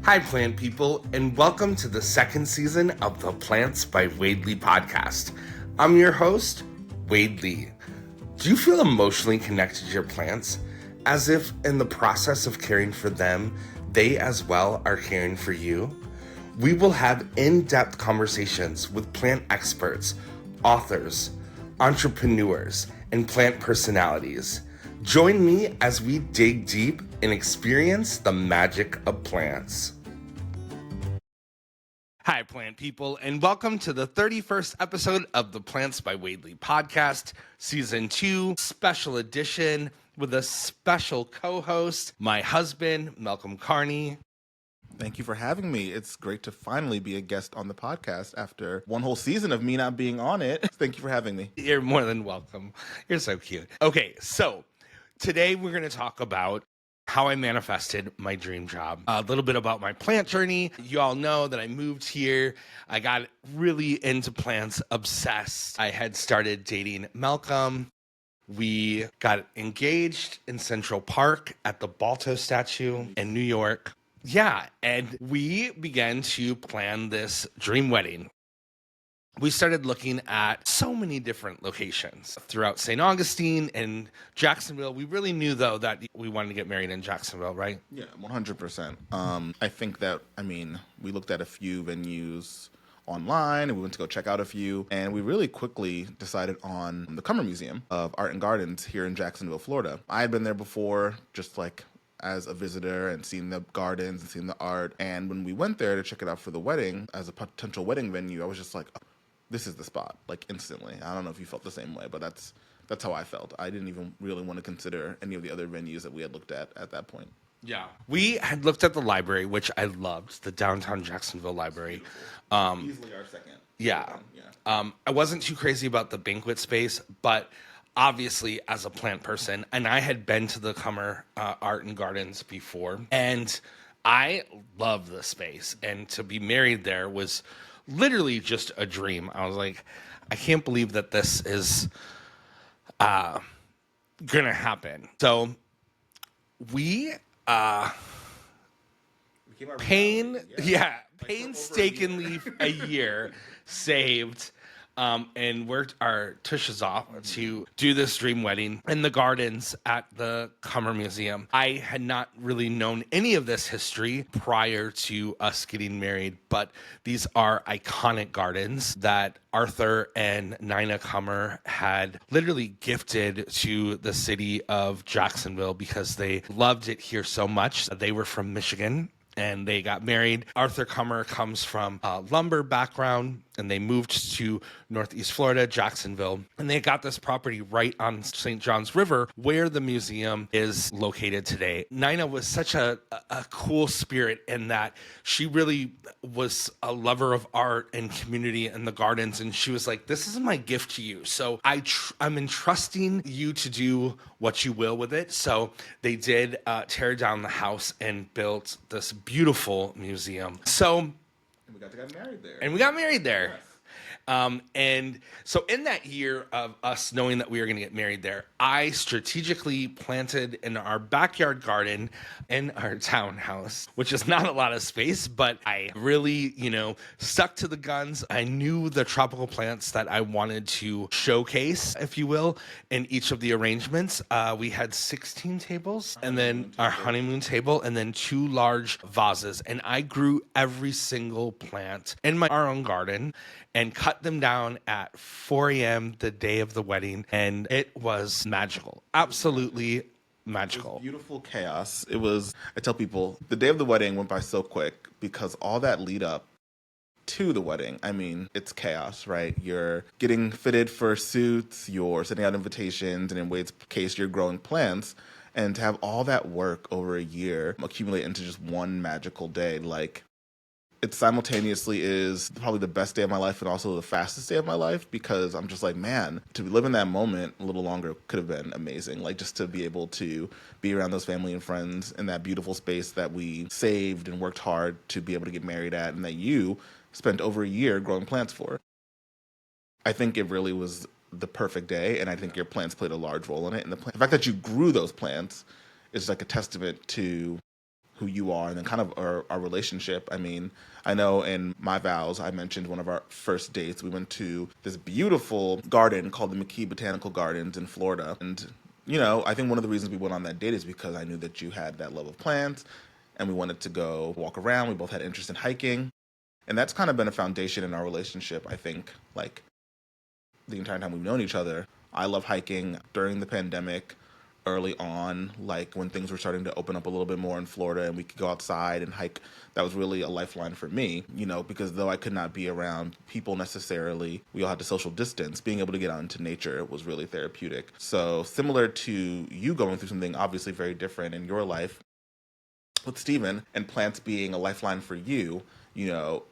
Hi, plant people, and welcome to the second season of the Plants by Wade Lee podcast. I'm your host, Wade Lee. Do you feel emotionally connected to your plants, as if in the process of caring for them, they as well are caring for you? We will have in-depth conversations with plant experts, authors, entrepreneurs, and plant personalities. Join me as we dig deep and experience the magic of plants. Hi, plant people, and welcome to the 31st episode of the Plants by Wade Lee podcast, season 2, special edition with a special co-host, my husband, Malcolm Carney. Thank you for having me. It's great to finally be a guest on the podcast after one whole season of me not being on it. Thank you for having me. You're more than welcome. You're so cute. Okay, so today we're going to talk about how I manifested my dream job. A little bit about my plant journey. You all know that I moved here. I got really into plants, obsessed. I had started dating Malcolm. We got engaged in Central Park at the Balto statue in New York. Yeah, and we began to plan this dream wedding. We started looking at so many different locations throughout St. Augustine and Jacksonville. We really knew, though, that we wanted to get married in Jacksonville, right? Yeah, 100%. I think that, we looked at a few venues online and we went to go check out a few, and we really quickly decided on the Cummer Museum of Art and Gardens here in Jacksonville, Florida. I had been there before, just like as a visitor, and seen the gardens and seen the art. And when we went there to check it out for the wedding as a potential wedding venue, I was just like, this is the spot, like instantly. I don't know if you felt the same way, but that's how I felt. I didn't even really want to consider any of the other venues that we had looked at that point. Yeah. We had looked at the library, which I loved, the downtown Jacksonville library. Easily our second. Yeah. I wasn't too crazy about the banquet space, but obviously as a plant person, and I had been to the Cummer Art and Gardens before, and I love the space, and to be married there was literally just a dream. I was like, I can't believe that this is gonna happen. So we painstakingly a year saved and worked our tushes off to do this dream wedding in the gardens at the Cummer Museum. I had not really known any of this history prior to us getting married, but these are iconic gardens that Arthur and Nina Cummer had literally gifted to the city of Jacksonville because they loved it here so much. They were from Michigan, and they got married. Arthur Cummer comes from a lumber background, and they moved to Northeast Florida, Jacksonville. And they got this property right on St. John's River, where the museum is located today. Nina was such a cool spirit in that she really was a lover of art and community and the gardens. And she was like, this is my gift to you. So I'm entrusting you to do what you will with it. So they did tear down the house and built this beautiful museum. And we got married there. And we got married there. Yes. And so in that year of us knowing that we were going to get married there, I strategically planted in our backyard garden in our townhouse, which is not a lot of space, but I really, stuck to the guns. I knew the tropical plants that I wanted to showcase, if you will, in each of the arrangements. We had 16 tables, and then our honeymoon table, and then 2 large vases. And I grew every single plant in our own garden and cut them down at 4 a.m. the day of the wedding, and it was magical. Absolutely magical. It was beautiful chaos. I tell people, the day of the wedding went by so quick because all that lead up to the wedding, it's chaos, right? You're getting fitted for suits, you're sending out invitations, and in Wade's case, you're growing plants. And to have all that work over a year accumulate into just one magical day, it simultaneously is probably the best day of my life and also the fastest day of my life, because I'm just like, man, to live in that moment a little longer could have been amazing. Just to be able to be around those family and friends in that beautiful space that we saved and worked hard to be able to get married at, and that you spent over a year growing plants for. I think it really was the perfect day, and I think your plants played a large role in it. And the fact that you grew those plants is like a testament to who you are and then kind of our relationship. I mean, I know in my vows, I mentioned one of our first dates. We went to this beautiful garden called the McKee Botanical Gardens in Florida. And, you know, I think one of the reasons we went on that date is because I knew that you had that love of plants and we wanted to go walk around. We both had interest in hiking. And that's kind of been a foundation in our relationship, I think, like the entire time we've known each other. I love hiking during the pandemic, early on, like when things were starting to open up a little bit more in Florida and we could go outside and hike. That was really a lifeline for me, you know, because though I could not be around people necessarily, we all had to social distance. Being able to get out into nature was really therapeutic. So similar to you going through something obviously very different in your life with Stephen and plants being a lifeline for you, you know,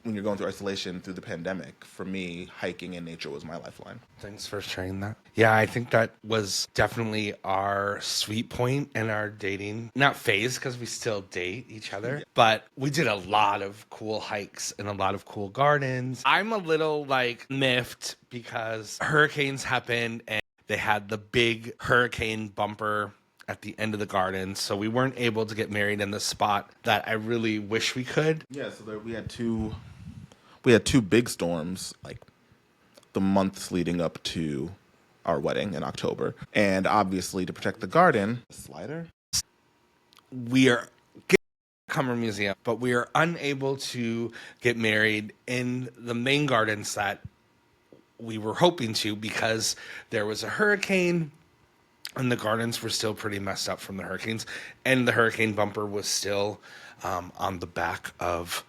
when you're going through isolation through the pandemic, for me, hiking in nature was my lifeline. Thanks for sharing that. Yeah, I think that was definitely our sweet point in our dating, not phase, because we still date each other, but we did a lot of cool hikes and a lot of cool gardens. I'm a little like miffed because hurricanes happened and they had the big hurricane bumper at the end of the garden, so we weren't able to get married in the spot that I really wish we could. Yeah, so we had two big storms, like the months leading up to our wedding in October. And obviously to protect the garden, slider. We are Cummer Museum, but we are unable to get married in the main gardens that we were hoping to because there was a hurricane and the gardens were still pretty messed up from the hurricanes, and the hurricane bumper was still on the back of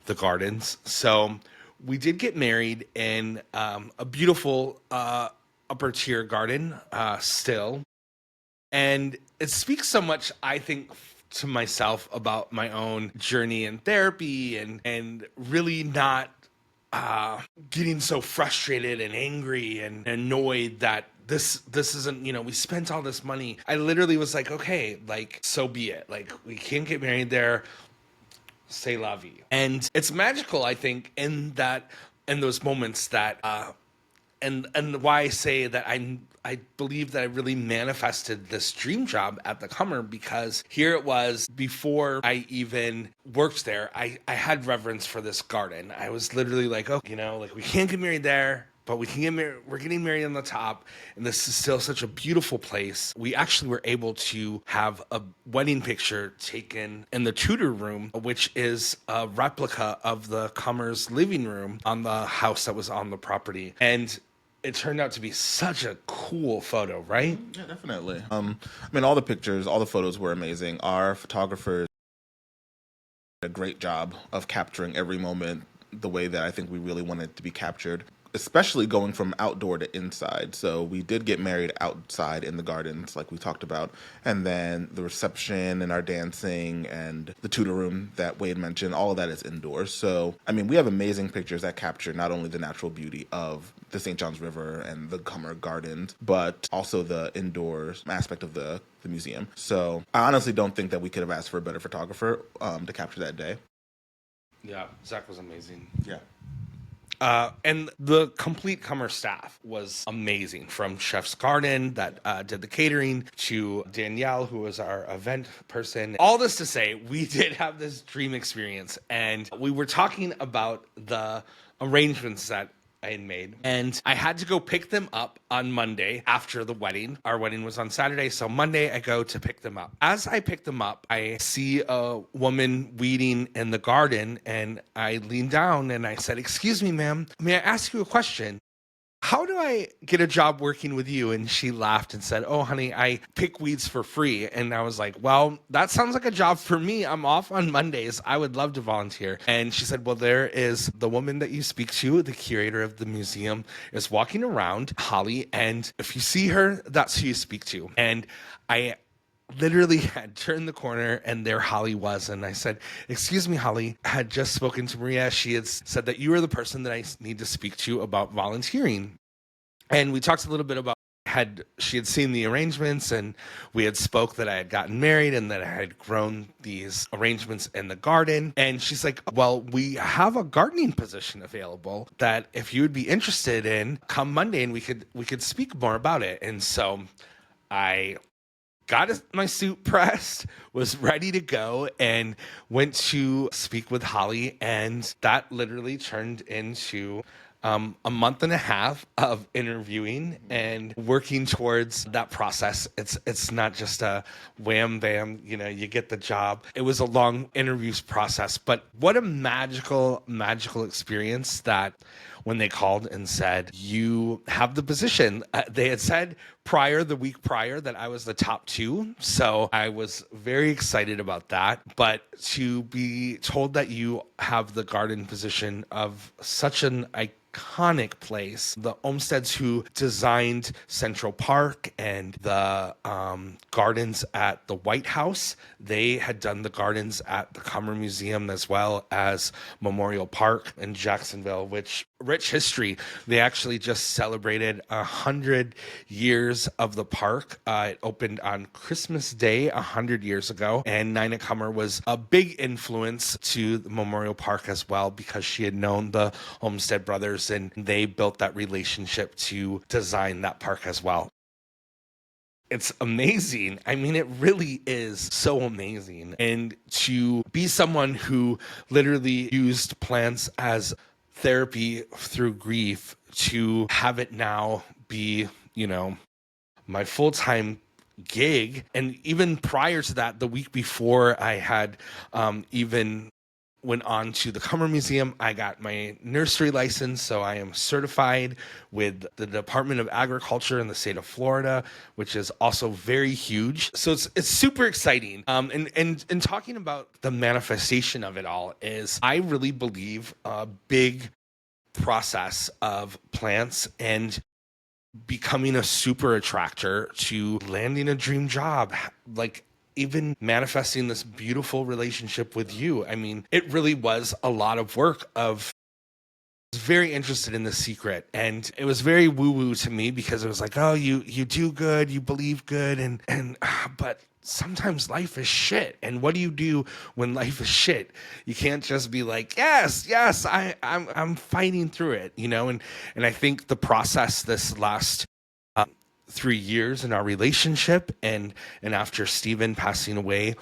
the gardens. So we did get married in a beautiful upper tier garden still. And it speaks so much, I think, to myself about my own journey in therapy and really not getting so frustrated and angry and annoyed that this isn't, you know, we spent all this money. I literally was like, okay, like, so be it. Like, we can't get married there. C'est la vie. And it's magical, I think, in those moments that and why I say that I believe that I really manifested this dream job at the Cummer, because here it was before I even worked there. I had reverence for this garden. I was literally like, oh, you know, like we can't get married there, but we can get married. We're getting married on the top, and this is still such a beautiful place. We actually were able to have a wedding picture taken in the Tudor room, which is a replica of the Cummer's living room on the house that was on the property. And it turned out to be such a cool photo, right? Yeah, definitely. I mean, all the pictures, all the photos were amazing. Our photographers did a great job of capturing every moment the way that I think we really wanted it to be captured, especially going from outdoor to inside. So we did get married outside in the gardens, like we talked about. And then the reception and our dancing and the Tudor room that Wade mentioned, all of that is indoors. So, I mean, we have amazing pictures that capture not only the natural beauty of the St. John's River and the Cummer Gardens, but also the indoors aspect of the museum. So I honestly don't think that we could have asked for a better photographer to capture that day. Yeah, Zach was amazing. Yeah. And the complete Cummer staff was amazing, from Chef's Garden that did the catering to Danielle, who was our event person. All this to say, we did have this dream experience, and we were talking about the arrangements that I had made, and I had to go pick them up on Monday after the wedding. Our wedding was on Saturday, so Monday I go to pick them up. As I pick them up, I see a woman weeding in the garden, and I lean down and I said, "Excuse me, ma'am, may I ask you a question? How do I get a job working with you?" And she laughed and said, "Oh, honey, I pick weeds for free." And I was like, "Well, that sounds like a job for me. I'm off on Mondays. I would love to volunteer." And she said, "Well, there is the woman that you speak to, the curator of the museum, is walking around, Holly. And if you see her, that's who you speak to." And I literally had turned the corner, and there Holly was. And I said, "Excuse me, Holly, I had just spoken to Maria. She had said that you are the person that I need to speak to about volunteering." And we talked a little bit about she had seen the arrangements, and we had spoke that I had gotten married and that I had grown these arrangements in the garden. And she's like, "Well, we have a gardening position available that if you would be interested in, come Monday and we could speak more about it." And so I got my suit pressed, was ready to go, and went to speak with Holly. And that literally turned into a month and a half of interviewing and working towards that process. It's not just a wham bam, you get the job. It was a long interviews process, but what a magical experience that when they called and said, you have the position. They had said the week prior, that I was the top 2. So I was very excited about that. But to be told that you have the garden position of such an iconic place, the Olmsteads who designed Central Park and the gardens at the White House, they had done the gardens at the Cummer Museum as well as Memorial Park in Jacksonville, which rich history. They actually just celebrated 100 years of the park. It opened on Christmas Day 100 years ago, and Nina Cummer was a big influence to the Memorial Park as well because she had known the Olmsted brothers, and they built that relationship to design that park as well. It's amazing. I mean, it really is so amazing. And to be someone who literally used plants as therapy through grief, to have it now be, my full-time gig. And even prior to that, the week before I had even went on to the Cummer Museum, I got my nursery license, so I am certified with the Department of Agriculture in the state of Florida, which is also very huge. So it's super exciting. And talking about the manifestation of it all is, I really believe a big process of plants and becoming a super attractor to landing a dream job, like even manifesting this beautiful relationship with you. I mean, it really was a lot of work. I was very interested in The Secret, and it was very woo-woo to me because it was like, oh, you do good, you believe good, but sometimes life is shit. And what do you do when life is shit? You can't just be like, yes, I'm fighting through it, and I think the process this last 3 years in our relationship and after Stephen passing away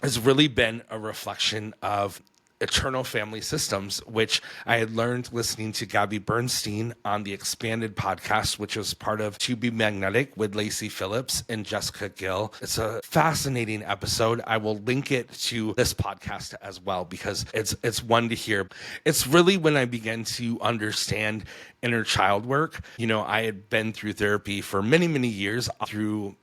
has really been a reflection of eternal family systems, which I had learned listening to Gabby Bernstein on the Expanded podcast, which was part of To Be Magnetic with Lacey Phillips and Jessica Gill. It's a fascinating episode. I will link it to this podcast as well because it's one to hear. It's really when I began to understand inner child work. I had been through therapy for many, many years through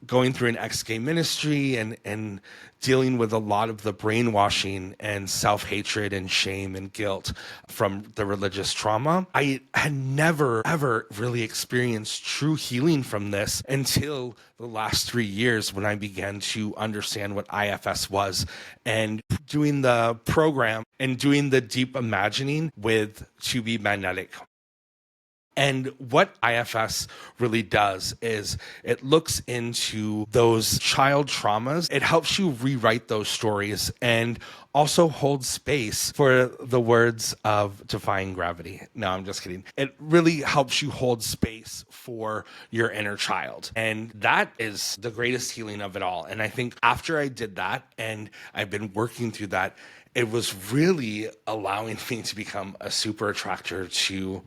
going through an ex-gay ministry and dealing with a lot of the brainwashing and self-hatred and shame and guilt from the religious trauma. I had never, ever really experienced true healing from this until the last 3 years when I began to understand what IFS was and doing the program and doing the deep imagining with To Be Magnetic. And what IFS really does is it looks into those child traumas. It helps you rewrite those stories and also hold space for the words of defying gravity. No, I'm just kidding. It really helps you hold space for your inner child. And that is the greatest healing of it all. And I think after I did that and I've been working through that, it was really allowing me to become a super attractor to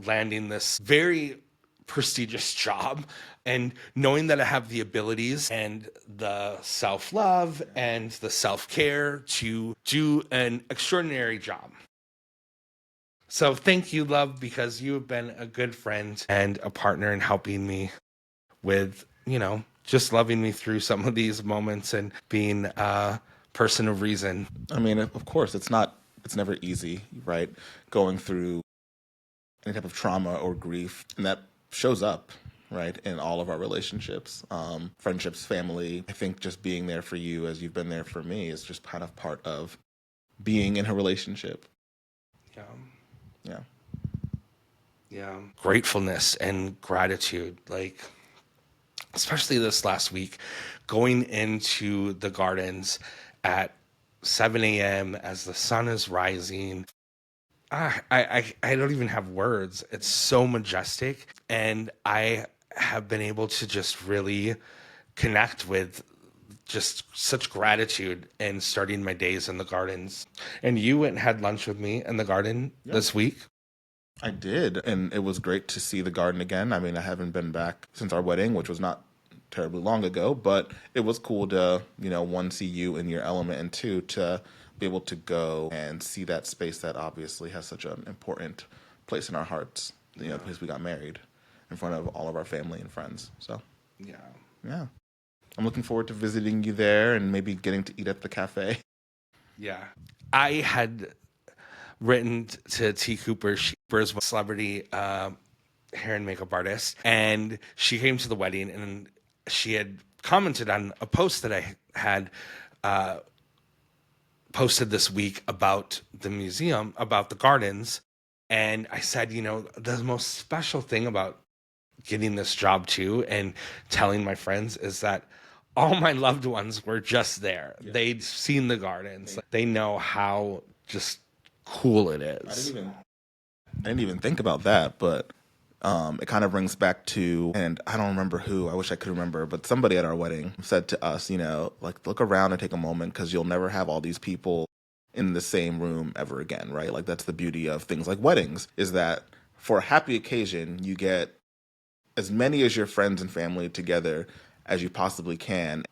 landing this very prestigious job and knowing that I have the abilities and the self-love and the self-care to do an extraordinary job. So thank you, love, because you have been a good friend and a partner in helping me with, just loving me through some of these moments and being a person of reason. I mean, of course, it's never easy, right? Going through any type of trauma or grief, and that shows up, right, in all of our relationships, friendships, family. I think just being there for you as you've been there for me is just kind of part of being in a relationship. Yeah. Gratefulness and gratitude, like especially this last week, going into the gardens at 7 a.m. as the sun is rising. I don't even have words. It's so majestic. And I have been able to just really connect with just such gratitude and starting my days in the gardens. And you went and had lunch with me in the garden this week. I did, and it was great to see the garden again. I mean, I haven't been back since our wedding, which was not terribly long ago, but it was cool to, one, see you in your element, and two, to be able to go and see that space that obviously has such an important place in our hearts, the place we got married in front of all of our family and friends. So, yeah. I'm looking forward to visiting you there and maybe getting to eat at the cafe. Yeah. I had written to T. Cooper. She is a celebrity hair and makeup artist. And she came to the wedding and she had commented on a post that I had posted this week about the museum, about the gardens. And I said, the most special thing about getting this job too and telling my friends is that all my loved ones were just there. Yeah. They'd seen the gardens. They know how just cool it is. I didn't even think about that, but it kind of brings back to, and I don't remember who, I wish I could remember, but somebody at our wedding said to us, look around and take a moment because you'll never have all these people in the same room ever again, right? Like that's the beauty of things like weddings, is that for a happy occasion, you get as many as your friends and family together as you possibly can.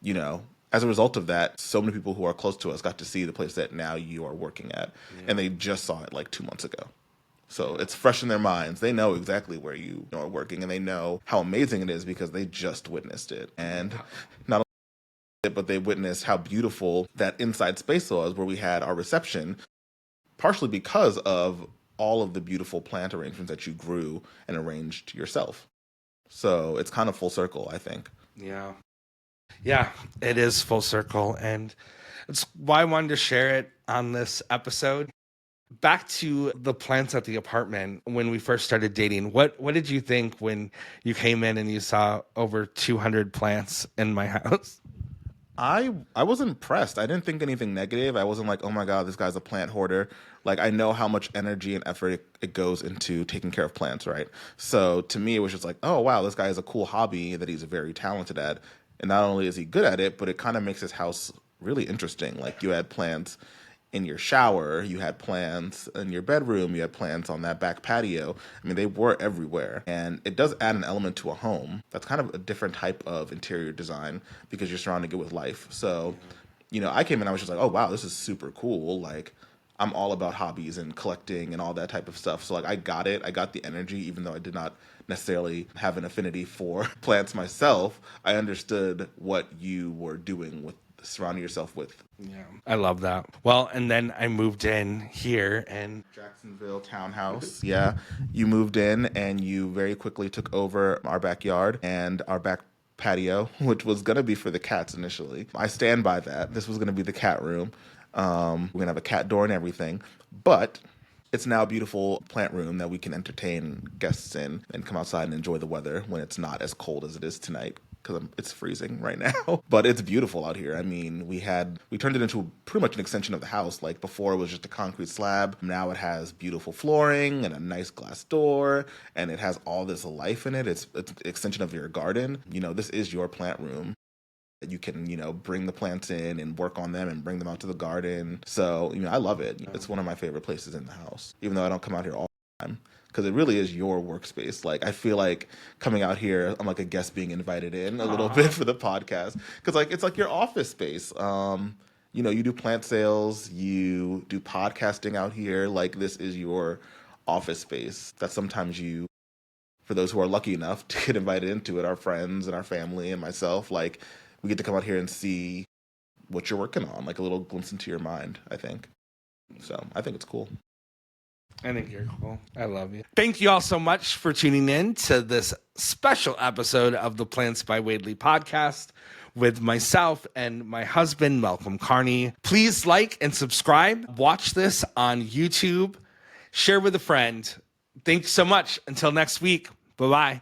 As a result of that, so many people who are close to us got to see the place that now you are working at, and they just saw it like 2 months ago. So it's fresh in their minds. They know exactly where you are working, and they know how amazing it is because they just witnessed it. And not only it, but they witnessed how beautiful that inside space was where we had our reception, partially because of all of the beautiful plant arrangements that you grew and arranged yourself. So it's kind of full circle, I think. Yeah, it is full circle. And it's why I wanted to share it on this episode. Back to the plants at the apartment when we first started dating. What did you think when you came in and you saw over 200 plants in my house? I was impressed. I didn't think anything negative. I wasn't like, oh my God, this guy's a plant hoarder. Like, I know how much energy and effort it goes into taking care of plants, right? So to me, it was just like, oh wow, this guy has a cool hobby that he's very talented at. And not only is he good at it, but it kind of makes his house really interesting. Like you had plants in your shower, you had plants in your bedroom, you had plants on that back patio. I mean, they were everywhere. And it does add an element to a home. That's kind of a different type of interior design because you're surrounding it with life. So, I came in, I was just like, oh, wow, this is super cool. Like, I'm all about hobbies and collecting and all that type of stuff. So, like, I got it. I got the energy, even though I did not necessarily have an affinity for plants myself. I understood what you were doing with surrounding yourself with. Yeah, I love that. Well, and then I moved in here and Jacksonville townhouse. Yeah, you moved in and you very quickly took over our backyard and our back patio, which was going to be for the cats initially. I stand by that. This was going to be the cat room. We're going to have a cat door and everything, but it's now a beautiful plant room that we can entertain guests in and come outside and enjoy the weather when it's not as cold as it is tonight. Because it's freezing right now, but it's beautiful out here. I mean, we turned it into pretty much an extension of the house. Like before it was just a concrete slab. Now it has beautiful flooring and a nice glass door, and it has all this life in it. It's an extension of your garden. This is your plant room. You can, bring the plants in and work on them and bring them out to the garden. So, I love it. It's one of my favorite places in the house, even though I don't come out here all the time. Because it really is your workspace. Like, I feel like coming out here, I'm like a guest being invited in a little bit for the podcast. Because, it's like your office space. You do plant sales, you do podcasting out here. Like, this is your office space that sometimes for those who are lucky enough to get invited into it, our friends and our family and myself, like, we get to come out here and see what you're working on, like a little glimpse into your mind, I think. So I think it's cool. I think you're cool. I love you. Thank you all so much for tuning in to this special episode of the Plants by Wadley podcast with myself and my husband, Malcolm Carney. Please like and subscribe. Watch this on YouTube. Share with a friend. Thanks so much. Until next week. Bye-bye.